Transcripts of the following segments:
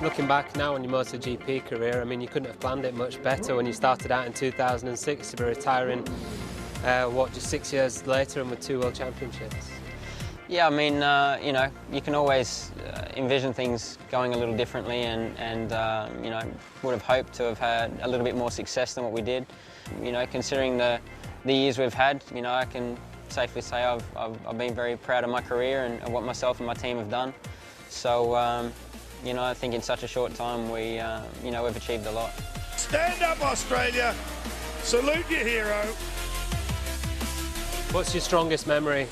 Looking back now on your MotoGP career, I mean, you couldn't have planned it much better when you started out in 2006 to be retiring, just 6 years later and with 2 World Championships. Yeah, I mean, you can always envision things going a little differently and would have hoped to have had a little bit more success than what we did. Considering the years we've had, I can safely say I've been very proud of my career and what myself and my team have done. So, I think in such a short time we've achieved a lot. Stand up, Australia! Salute your hero! What's your strongest memory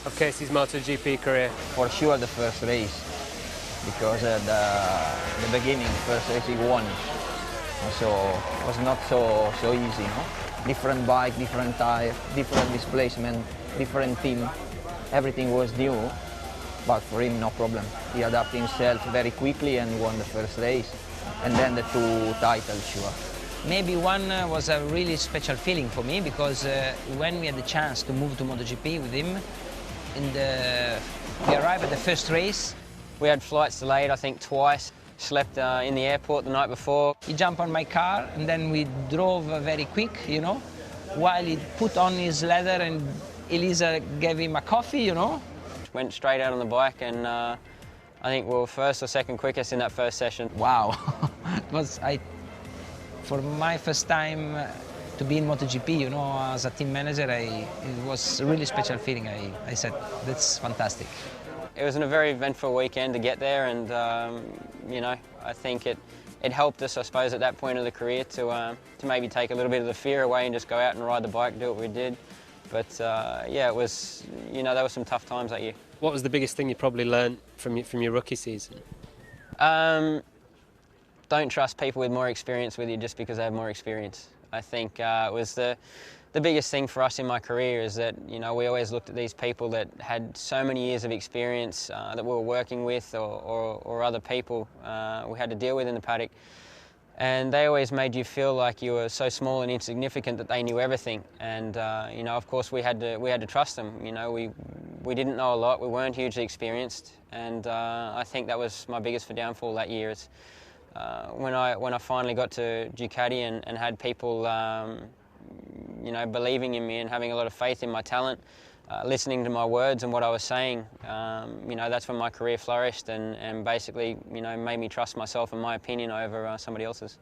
of Casey's MotoGP career? For sure the first race, because the beginning, first race he won. So it was not so easy, no? Different bike, different tire, different displacement, different team. Everything was new, but for him no problem. He adapted himself very quickly and won the first race. And then the 2 titles, sure. Maybe one was a really special feeling for me, because when we had the chance to move to MotoGP with him, we arrived at the first race. We had flights delayed, I think, twice. Slept in the airport the night before. He jumped on my car and then we drove very quick, while he put on his leather and Elisa gave him a coffee, Went straight out on the bike and I think we were first or second quickest in that first session. Wow. For my first time to be in MotoGP, as a team manager, it was a really special feeling. I said, that's fantastic. It was a very eventful weekend to get there, and I think it helped us, I suppose, at that point of the career to maybe take a little bit of the fear away and just go out and ride the bike, do what we did. But it was, there were some tough times that year. What was the biggest thing you probably learned from your rookie season? Don't trust people with more experience with you just because they have more experience. I think it was the biggest thing for us in my career is that, we always looked at these people that had so many years of experience that we were working with or other people we had to deal with in the paddock. And they always made you feel like you were so small and insignificant that they knew everything. And, of course, we had to trust them. We didn't know a lot. We weren't hugely experienced. And I think that was my biggest downfall that year. Is, when I finally got to Ducati and had people believing in me and having a lot of faith in my talent, listening to my words and what I was saying, that's when my career flourished and basically, made me trust myself and my opinion over somebody else's.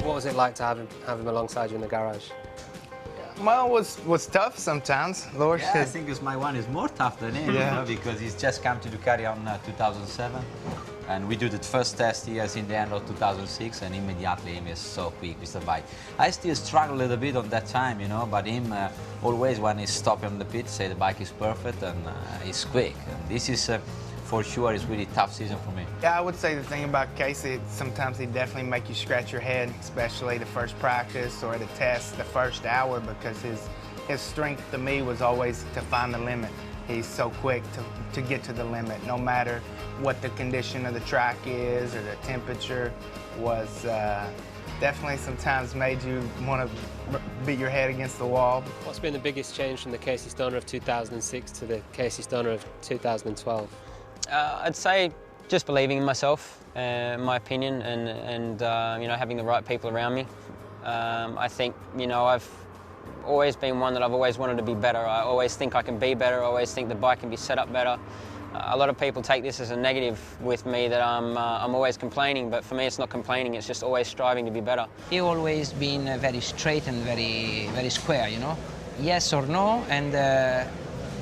What was it like to have him alongside you in the garage? Well, it was tough sometimes. Lord, yeah, I think my one is more tough than him, because he's just come to Ducati on 2007. And we do the first test here in the end of 2006, and immediately him is so quick with the bike. I still struggle a little bit on that time, but him always when he stopped on the pit, say the bike is perfect and he's quick. And this is for sure is really tough season for me. Yeah, I would say the thing about Casey, sometimes he definitely make you scratch your head, especially the first practice or the test, the first hour, because his strength to me was always to find the limit. He's so quick to get to the limit, no matter what the condition of the track is or the temperature was. Definitely sometimes made you want to beat your head against the wall. What's been the biggest change from the Casey Stoner of 2006 to the Casey Stoner of 2012? I'd say just believing in myself, my opinion, and having the right people around me. I think, I've always been one that I've always wanted to be better. I always think I can be better. I always think the bike can be set up better. A lot of people take this as a negative with me, that I'm always complaining, but for me it's not complaining, it's just always striving to be better. He always been very straight and very, very square, Yes or no, and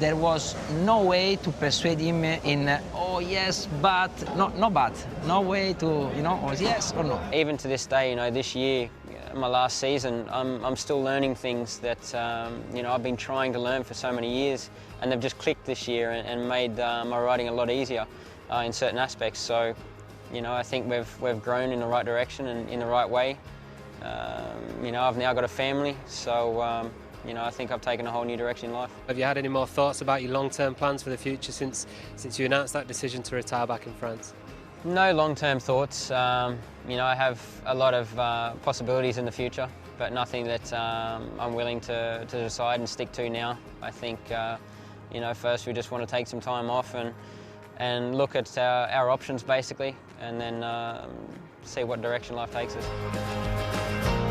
there was no way to persuade him in, oh yes, but, no but. No way to, was yes or no. Even to this day, this year, my last season, I'm still learning things that I've been trying to learn for so many years, and they've just clicked this year and made my riding a lot easier in certain aspects. So, I think we've grown in the right direction and in the right way. I've now got a family, so I think I've taken a whole new direction in life. Have you had any more thoughts about your long-term plans for the future since you announced that decision to retire back in France? No long-term thoughts. I have a lot of possibilities in the future, but nothing that I'm willing to decide and stick to now. I think, first we just want to take some time off and look at our options basically, and then see what direction life takes us.